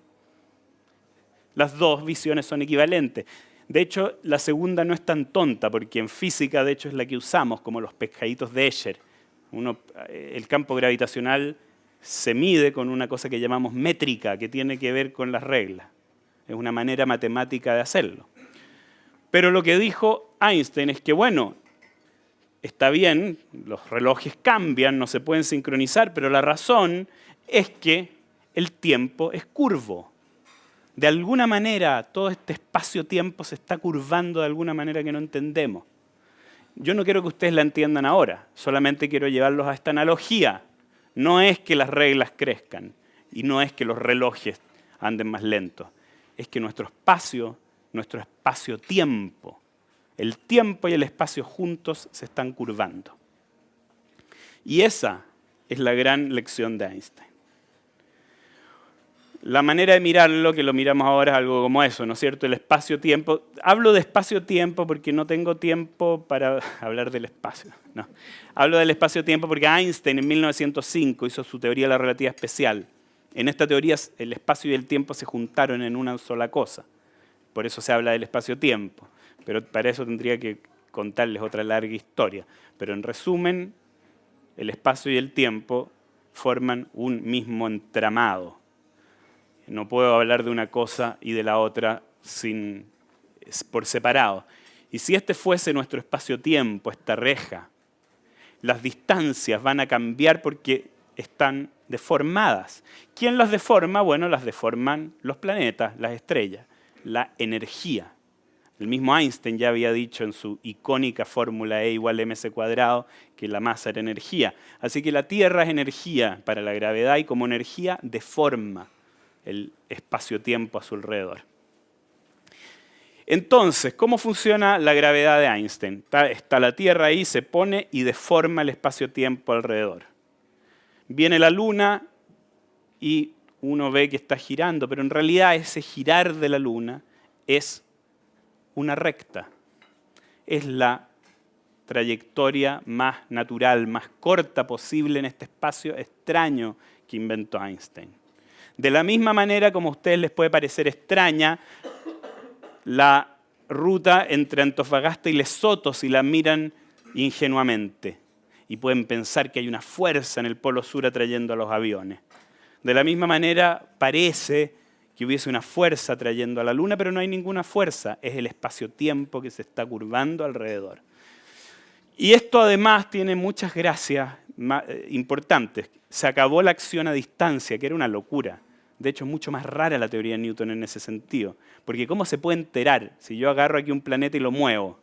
Las dos visiones son equivalentes. De hecho, la segunda no es tan tonta, porque en física, de hecho, es la que usamos, como los pescaditos de Escher. El campo gravitacional se mide con una cosa que llamamos métrica, que tiene que ver con las reglas. Es una manera matemática de hacerlo. Pero lo que dijo Einstein es que, bueno, está bien, los relojes cambian, no se pueden sincronizar, pero la razón es que el tiempo es curvo. De alguna manera, todo este espacio-tiempo se está curvando de alguna manera que no entendemos. Yo no quiero que ustedes la entiendan ahora, solamente quiero llevarlos a esta analogía. No es que las reglas crezcan y no es que los relojes anden más lentos. Es que nuestro espacio-tiempo, el tiempo y el espacio juntos se están curvando. Y esa es la gran lección de Einstein. La manera de mirarlo, que lo miramos ahora, es algo como eso, ¿no es cierto? El espacio-tiempo. Hablo de espacio-tiempo porque no tengo tiempo para hablar del espacio. No. Hablo del espacio-tiempo porque Einstein en 1905 hizo su teoría de la relatividad especial. En esta teoría el espacio y el tiempo se juntaron en una sola cosa. Por eso se habla del espacio-tiempo. Pero para eso tendría que contarles otra larga historia. Pero en resumen, el espacio y el tiempo forman un mismo entramado. No puedo hablar de una cosa y de la otra por separado. Y si este fuese nuestro espacio-tiempo, esta reja, las distancias van a cambiar porque están deformadas. ¿Quién las deforma? Bueno, las deforman los planetas, las estrellas, la energía. El mismo Einstein ya había dicho en su icónica fórmula E igual mc² que la masa era energía. Así que la Tierra es energía para la gravedad y como energía deforma el espacio-tiempo a su alrededor. Entonces, ¿cómo funciona la gravedad de Einstein? Está la Tierra ahí, se pone y deforma el espacio-tiempo alrededor. Viene la Luna y uno ve que está girando, pero en realidad ese girar de la Luna es una recta. Es la trayectoria más natural, más corta posible en este espacio extraño que inventó Einstein. De la misma manera como a ustedes les puede parecer extraña la ruta entre Antofagasta y Lesoto si la miran ingenuamente y pueden pensar que hay una fuerza en el Polo Sur atrayendo a los aviones. De la misma manera parece que hubiese una fuerza atrayendo a la Luna, pero no hay ninguna fuerza, es el espacio-tiempo que se está curvando alrededor. Y esto además tiene muchas gracias importantes. Se acabó la acción a distancia, que era una locura. De hecho, es mucho más rara la teoría de Newton en ese sentido. Porque ¿cómo se puede enterar? Si yo agarro aquí un planeta y lo muevo,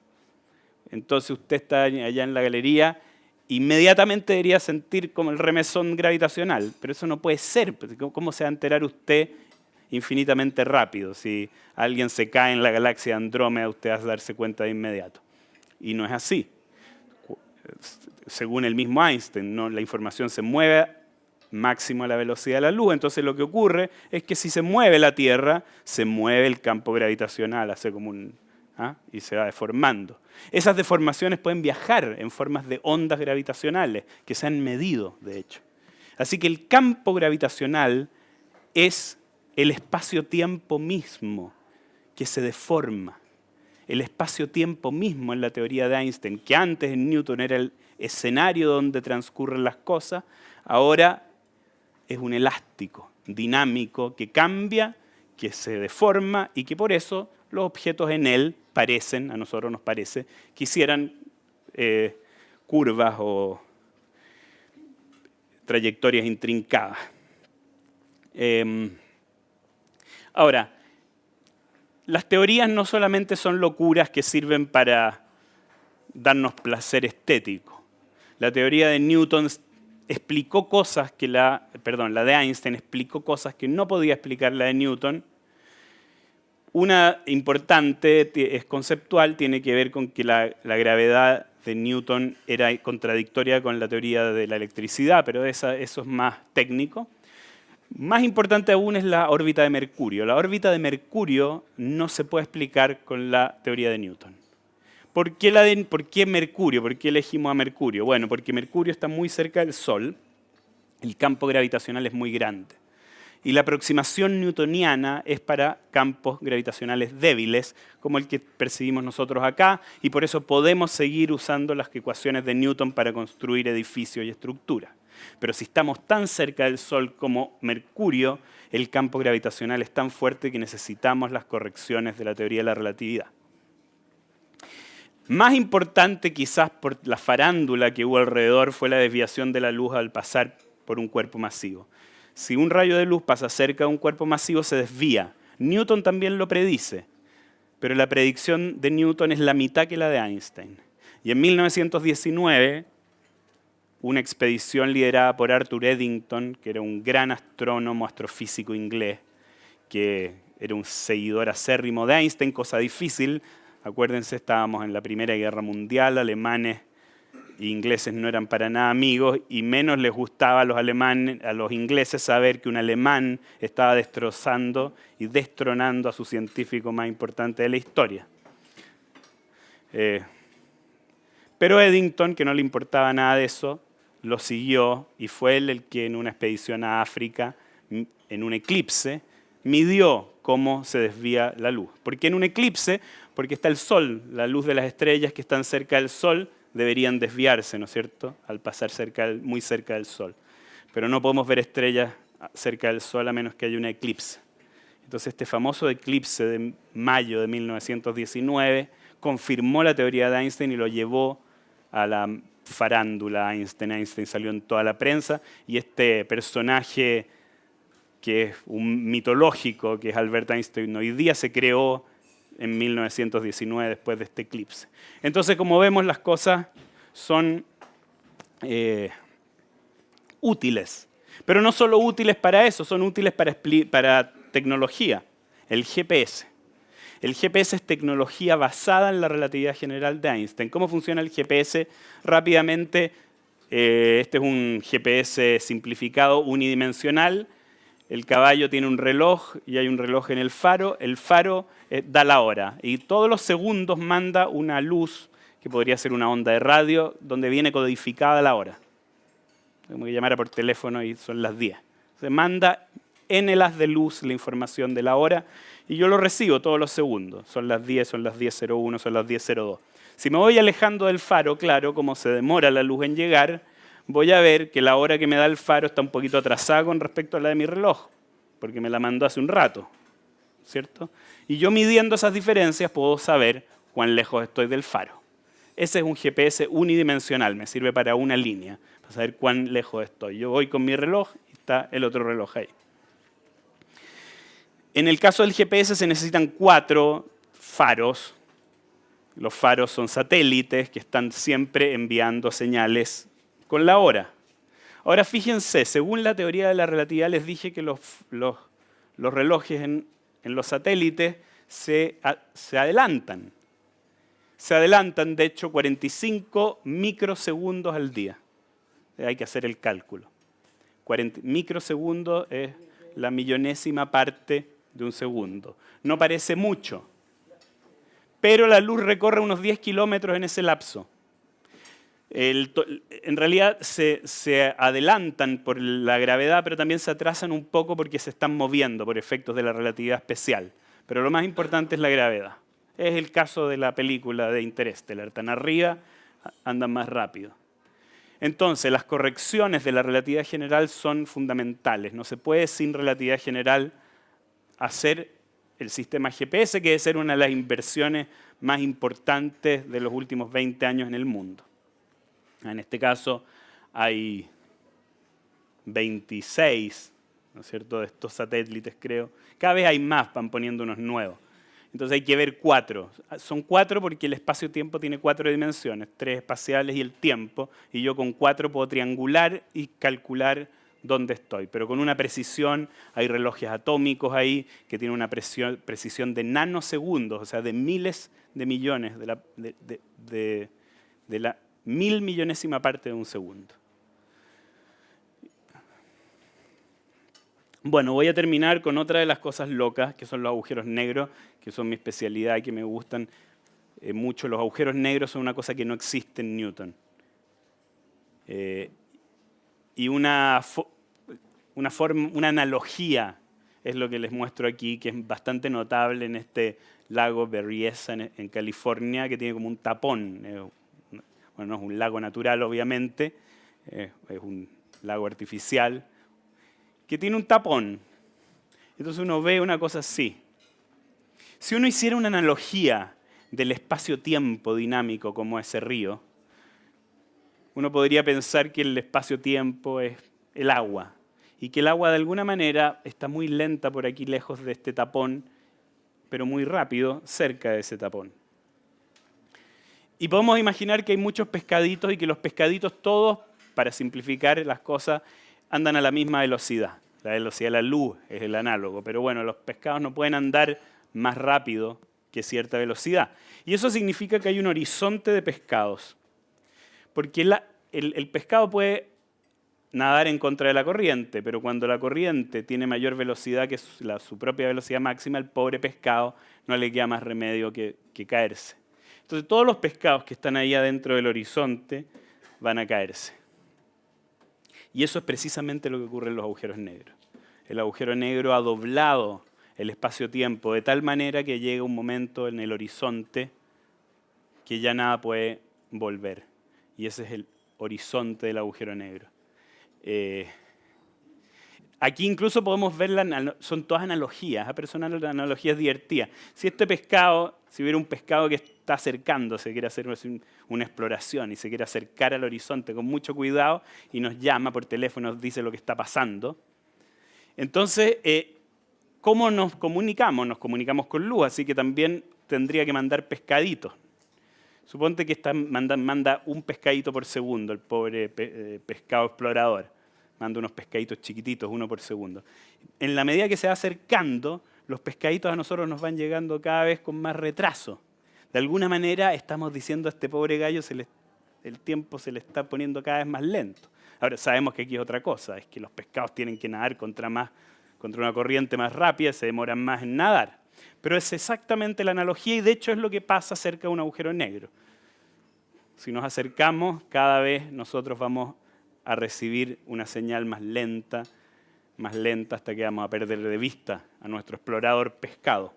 entonces usted está allá en la galería, inmediatamente debería sentir como el remesón gravitacional. Pero eso no puede ser. ¿Cómo se va a enterar usted infinitamente rápido? Si alguien se cae en la galaxia de Andrómeda, usted va a darse cuenta de inmediato. Y no es así. Según el mismo Einstein, ¿no? La información se mueve máximo a la velocidad de la luz. Entonces lo que ocurre es que si se mueve la Tierra, se mueve el campo gravitacional, hace como y se va deformando. Esas deformaciones pueden viajar en formas de ondas gravitacionales que se han medido, de hecho. Así que el campo gravitacional es el espacio-tiempo mismo que se deforma. El espacio-tiempo mismo en la teoría de Einstein, que antes en Newton era el escenario donde transcurren las cosas, ahora es un elástico, dinámico, que cambia, que se deforma y que por eso los objetos en él parecen, a nosotros nos parece, que hicieran curvas o trayectorias intrincadas. Ahora, las teorías no solamente son locuras que sirven para darnos placer estético. La teoría de Newton explicó cosas que la de Einstein explicó cosas que no podía explicar la de Newton. Una importante, es conceptual, tiene que ver con que la gravedad de Newton era contradictoria con la teoría de la electricidad, pero eso es más técnico. Más importante aún es la órbita de Mercurio. La órbita de Mercurio no se puede explicar con la teoría de Newton. ¿Por qué Mercurio? ¿Por qué elegimos a Mercurio? Bueno, porque Mercurio está muy cerca del Sol, el campo gravitacional es muy grande. Y la aproximación newtoniana es para campos gravitacionales débiles, como el que percibimos nosotros acá, y por eso podemos seguir usando las ecuaciones de Newton para construir edificios y estructuras. Pero si estamos tan cerca del Sol como Mercurio, el campo gravitacional es tan fuerte que necesitamos las correcciones de la teoría de la relatividad. Más importante quizás por la farándula que hubo alrededor fue la desviación de la luz al pasar por un cuerpo masivo. Si un rayo de luz pasa cerca de un cuerpo masivo, se desvía. Newton también lo predice, pero la predicción de Newton es la mitad que la de Einstein. Y en 1919, una expedición liderada por Arthur Eddington, que era un gran astrónomo, astrofísico inglés, que era un seguidor acérrimo de Einstein, cosa difícil. Acuérdense, estábamos en la Primera Guerra Mundial, alemanes e ingleses no eran para nada amigos, y menos les gustaba a los ingleses saber que un alemán estaba destrozando y destronando a su científico más importante de la historia. Pero Eddington, que no le importaba nada de eso, lo siguió y fue él el que en una expedición a África, en un eclipse, midió cómo se desvía la luz. ¿Por qué en un eclipse? Porque está el sol, la luz de las estrellas que están cerca del sol deberían desviarse, ¿no es cierto?, al pasar muy cerca del sol. Pero no podemos ver estrellas cerca del sol a menos que haya un eclipse. Entonces este famoso eclipse de mayo de 1919 confirmó la teoría de Einstein y lo llevó a la farándula. Einstein salió en toda la prensa y este personaje que es un mitológico, que es Albert Einstein, hoy día se creó en 1919 después de este eclipse. Entonces, como vemos, las cosas son útiles. Pero no solo útiles para eso, son útiles para tecnología. El GPS. El GPS es tecnología basada en la relatividad general de Einstein. ¿Cómo funciona el GPS? Rápidamente, este es un GPS simplificado unidimensional. El caballo tiene un reloj y hay un reloj en el faro. El faro da la hora y todos los segundos manda una luz, que podría ser una onda de radio, donde viene codificada la hora. Tengo que llamar por teléfono y son las 10. Se manda en el haz de luz la información de la hora y yo lo recibo todos los segundos. Son las 10, son las 10:01, son las 10:02. Si me voy alejando del faro, claro, como se demora la luz en llegar, voy a ver que la hora que me da el faro está un poquito atrasada con respecto a la de mi reloj, porque me la mandó hace un rato, ¿cierto? Y yo midiendo esas diferencias puedo saber cuán lejos estoy del faro. Ese es un GPS unidimensional, me sirve para una línea, para saber cuán lejos estoy. Yo voy con mi reloj y está el otro reloj ahí. En el caso del GPS se necesitan 4 faros. Los faros son satélites que están siempre enviando señales con la hora. Ahora fíjense, según la teoría de la relatividad les dije que los relojes en los satélites se adelantan. Se adelantan, de hecho, 45 microsegundos al día. Hay que hacer el cálculo. 40 microsegundos es la millonésima parte de un segundo. No parece mucho, pero la luz recorre unos 10 kilómetros en ese lapso. En realidad se adelantan por la gravedad, pero también se atrasan un poco porque se están moviendo por efectos de la relatividad especial. Pero lo más importante es la gravedad. Es el caso de la película de Interstellar. Tan arriba, andan más rápido. Entonces, las correcciones de la relatividad general son fundamentales. No se puede sin relatividad general hacer el sistema GPS, que debe ser una de las inversiones más importantes de los últimos 20 años en el mundo. En este caso hay 26, ¿no es cierto?, de estos satélites, creo. Cada vez hay más, van poniendo unos nuevos. Entonces hay que ver 4. Son 4 porque el espacio-tiempo tiene 4 dimensiones, 3 espaciales y el tiempo, y yo con 4 puedo triangular y calcular dónde estoy. Pero con una precisión, hay relojes atómicos ahí que tienen una precisión de nanosegundos, o sea, de miles de millones, de la 1000 millonésima parte de un segundo. Bueno, voy a terminar con otra de las cosas locas, que son los agujeros negros, que son mi especialidad y que me gustan mucho. Los agujeros negros son una cosa que no existe en Newton. Y una analogía es lo que les muestro aquí, que es bastante notable en este lago Berryessa en California, que tiene como un tapón. Bueno, no es un lago natural, obviamente, es un lago artificial, que tiene un tapón. Entonces uno ve una cosa así. Si uno hiciera una analogía del espacio-tiempo dinámico como ese río, uno podría pensar que el espacio-tiempo es el agua, y que el agua de alguna manera está muy lenta por aquí lejos de este tapón, pero muy rápido cerca de ese tapón. Y podemos imaginar que hay muchos pescaditos y que los pescaditos todos, para simplificar las cosas, andan a la misma velocidad. La velocidad de la luz es el análogo, pero bueno, los pescados no pueden andar más rápido que cierta velocidad. Y eso significa que hay un horizonte de pescados. Porque el pescado puede nadar en contra de la corriente, pero cuando la corriente tiene mayor velocidad que su propia velocidad máxima, el pobre pescado no le queda más remedio que caerse. Entonces todos los pescados que están ahí adentro del horizonte van a caerse. Y eso es precisamente lo que ocurre en los agujeros negros. El agujero negro ha doblado el espacio-tiempo de tal manera que llega un momento en el horizonte que ya nada puede volver. Y ese es el horizonte del agujero negro. Aquí incluso podemos ver, son todas analogías, pero son analogías divertidas. Si hubiera un pescado que está acercándose, quiere hacer una exploración y se quiere acercar al horizonte con mucho cuidado y nos llama por teléfono, nos dice lo que está pasando. Entonces, ¿cómo nos comunicamos? Nos comunicamos con luz, así que también tendría que mandar pescaditos. Suponte que manda un pescadito por segundo, el pobre pescado explorador. Manda unos pescaditos chiquititos, uno por segundo. En la medida que se va acercando, los pescaditos a nosotros nos van llegando cada vez con más retraso. De alguna manera estamos diciendo a este pobre gallo, el tiempo se le está poniendo cada vez más lento. Ahora sabemos que aquí es otra cosa, es que los pescados tienen que nadar contra una corriente más rápida, se demoran más en nadar. Pero es exactamente la analogía y de hecho es lo que pasa cerca de un agujero negro. Si nos acercamos, cada vez nosotros vamos a recibir una señal más lenta hasta que vamos a perder de vista a nuestro explorador pescado.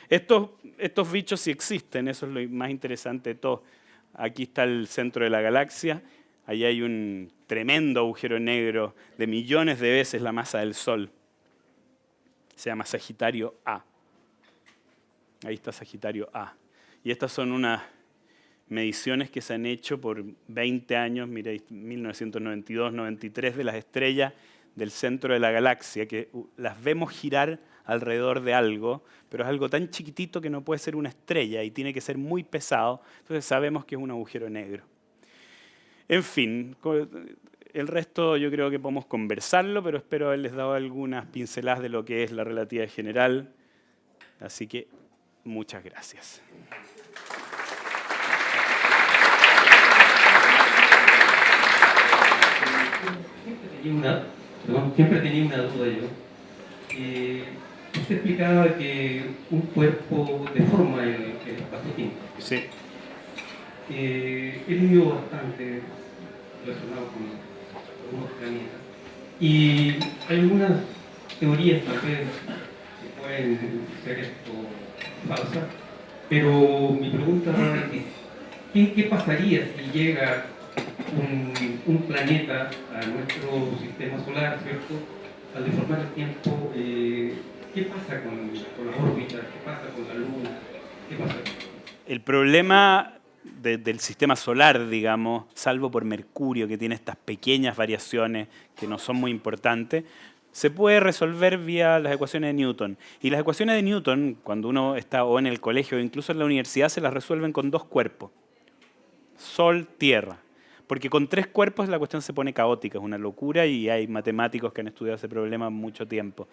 Estos bichos sí existen, eso es lo más interesante de todo. Aquí está el centro de la galaxia, allá hay un tremendo agujero negro de millones de veces la masa del Sol. Se llama Sagitario A. Ahí está Sagitario A. Y estas son unas mediciones que se han hecho por 20 años, miréis, 1992-93, de las estrellas del centro de la galaxia, que las vemos girar alrededor de algo, pero es algo tan chiquitito que no puede ser una estrella y tiene que ser muy pesado, entonces sabemos que es un agujero negro. En fin, el resto yo creo que podemos conversarlo, pero espero haberles dado algunas pinceladas de lo que es la relatividad general, así que muchas gracias. Siempre tenía una duda yo. Usted explicaba que un cuerpo deforma el espacio-tiempo. Sí. He leído bastante relacionado con unos planetas. Y hay algunas teorías, tal vez, que pueden ser esto falsas, pero mi pregunta es, ¿qué pasaría si llega un planeta a nuestro sistema solar, ¿cierto? Al deformar el tiempo, ¿qué pasa con las órbitas? ¿Qué pasa con la Luna? ¿Qué pasa? El problema del sistema solar, digamos, salvo por Mercurio, que tiene estas pequeñas variaciones que no son muy importantes, se puede resolver vía las ecuaciones de Newton. Y las ecuaciones de Newton, cuando uno está o en el colegio o incluso en la universidad, se las resuelven con dos cuerpos. Sol, Tierra. Porque con tres cuerpos la cuestión se pone caótica, es una locura y hay matemáticos que han estudiado ese problema mucho tiempo.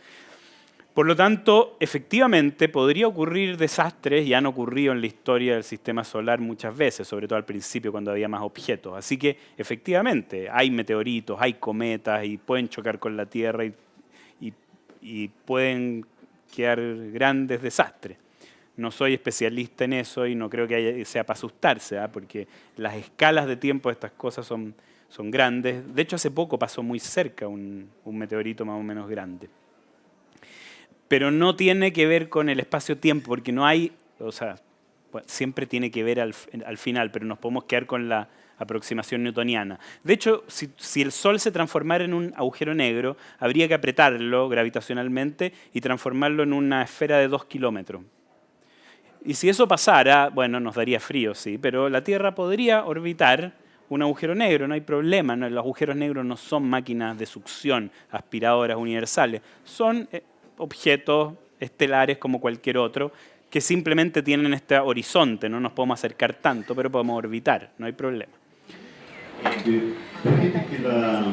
Por lo tanto, efectivamente, podría ocurrir desastres y han ocurrido en la historia del sistema solar muchas veces, sobre todo al principio cuando había más objetos. Así que, efectivamente, hay meteoritos, hay cometas y pueden chocar con la Tierra y pueden quedar grandes desastres. No soy especialista en eso y no creo que sea para asustarse, ¿eh? Porque las escalas de tiempo de estas cosas son grandes. De hecho, hace poco pasó muy cerca un meteorito más o menos grande. Pero no tiene que ver con el espacio-tiempo, porque no hay, o sea, siempre tiene que ver al final, pero nos podemos quedar con la aproximación newtoniana. De hecho, si el Sol se transformara en un agujero negro, habría que apretarlo gravitacionalmente y transformarlo en una esfera de 2 kilómetros. Y si eso pasara, bueno, nos daría frío, sí, pero la Tierra podría orbitar un agujero negro, no hay problema. Los agujeros negros no son máquinas de succión, aspiradoras universales, son objetos estelares como cualquier otro que simplemente tienen este horizonte, no nos podemos acercar tanto, pero podemos orbitar, no hay problema. Dijiste que la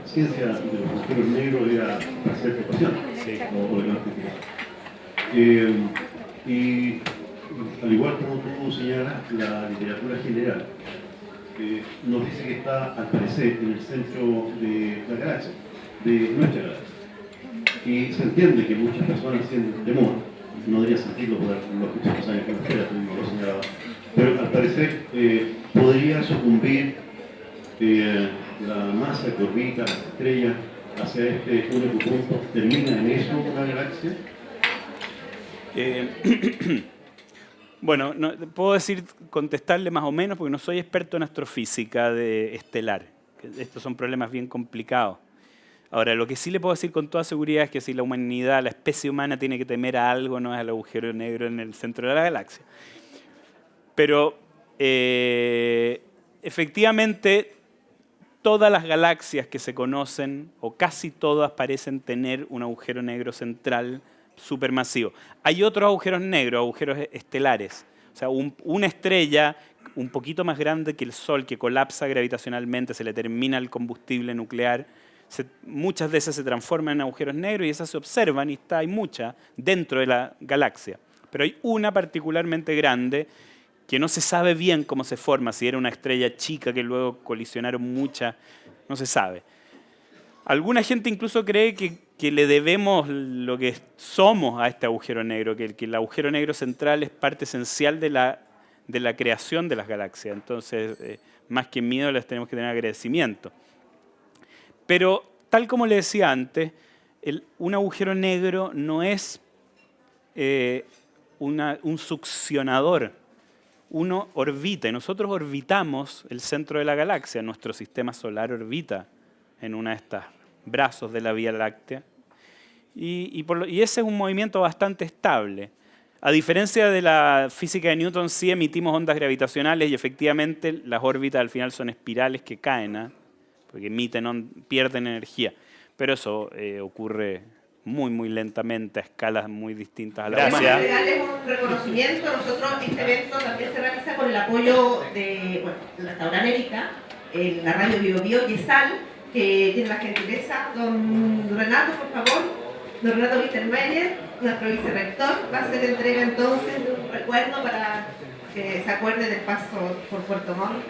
ciencia de los agujeros negros era hacer ecuación, Sí. o de y al igual como tú señalas, la literatura general nos dice que está, al parecer, en el centro de la galaxia, de nuestra galaxia. Y se entiende que muchas personas sienten temor, no debería sentirlo por los muchos años que nos queda, tú mismo lo señalabas, pero al parecer podría sucumbir la masa que orbita las estrellas hacia este único punto. ¿Termina en eso una galaxia? Bueno, no, puedo contestarle más o menos porque no soy experto en astrofísica estelar. Estos son problemas bien complicados. Ahora, lo que sí le puedo decir con toda seguridad es que si la humanidad, la especie humana tiene que temer a algo, no es al agujero negro en el centro de la galaxia. Pero efectivamente, todas las galaxias que se conocen, o casi todas, parecen tener un agujero negro central supermasivo. Hay otros agujeros negros, agujeros estelares. O sea, una estrella un poquito más grande que el Sol, que colapsa gravitacionalmente, se le termina el combustible nuclear, muchas de esas se transforman en agujeros negros y esas se observan y hay muchas dentro de la galaxia. Pero hay una particularmente grande que no se sabe bien cómo se forma, si era una estrella chica que luego colisionaron muchas, no se sabe. Alguna gente incluso cree que le debemos lo que somos a este agujero negro, que el agujero negro central es parte esencial de la creación de las galaxias. Entonces, más que miedo, les tenemos que tener agradecimiento. Pero, tal como le decía antes, un agujero negro no es un succionador. Uno orbita, y nosotros orbitamos el centro de la galaxia. Nuestro sistema solar orbita en uno de estos brazos de la Vía Láctea. Y ese es un movimiento bastante estable. A diferencia de la física de Newton, sí emitimos ondas gravitacionales y efectivamente las órbitas al final son espirales que caen, porque pierden energía. Pero eso ocurre muy, muy lentamente a escalas muy distintas a la Gracias. humana. Para darles un reconocimiento, nosotros este evento también se realiza con el apoyo de la Restaurante América, la radio Bio Bio y ESAL, que tiene la gentileza. Don Renato, por favor, don Renato Wittenmeyer, nuestro vicerrector, va a hacer entrega entonces de un recuerdo para que se acuerde del paso por Puerto Montt.